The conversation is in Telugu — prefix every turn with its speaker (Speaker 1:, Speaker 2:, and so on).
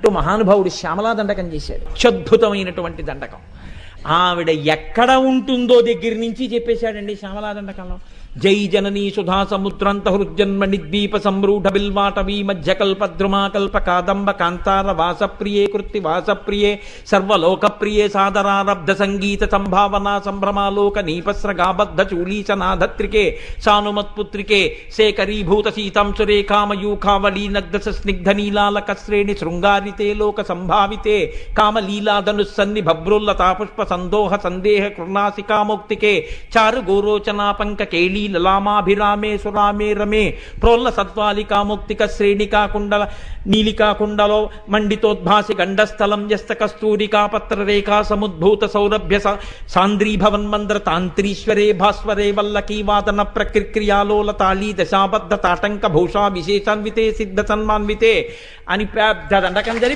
Speaker 1: అంటూ మహానుభావుడు శ్యామలా దండకం చేశాడు. అత్యద్భుతమైనటువంటి దండకం. ఆవిడ ఎక్కడ ఉంటుందో దగ్గర నుంచి చెప్పేశాడండి శ్యామలా దండకంలో. జై జననీ సుధా సముద్రంత హృజ్జన్మ నిద్వీప సంరూఢ బిల్వాటవీ మధ్యకల్పద్రుమాకల్ప కాదంబ కాంతార వాసప్రియే కృత్తి వాసప్రియే సర్వలోకప్రియే సాదరారబ్ధ సంగీత సంభావనా సంభ్రమాలోక నీపస్రగాబద్ధ చూలీచనాధత్రికే సానుమత్పుత్రికే శేఖరీభూత సీతాంశురేఖామయూఖావళీనగ్ధ స్నిగ్ధ నీలాలక శ్రేణి శృంగారితే లోక సంభావితే కామలీలాధనుస్సన్ని భభ్రుల్లతా పుష్ప సందోహ సందేహ కృణాసికామౌక్తికే చారు గోరోచనా పంక కేళీ లలామాభిరామే సురామే రమే ప్రోల్ల సత్వాలికాముక్తిక శ్రేణికాకుండల నీలికాకుండలో మండితోద్భాసి గండస్థలం యస్త కస్తూరికాపత్రరేఖా సముద్భూత సౌరభ్య సాంద్రీభవన్మంద్ర తాంత్రీశ్వరే భాస్వరే వల్లకీవాదన ప్రక్రియాలోల తాళీ దశాబద్ధ తాటంక భూషా విశేషాన్వితే సిద్ధ సన్మాన్వితే అని పెద్ద దండకం జరిగి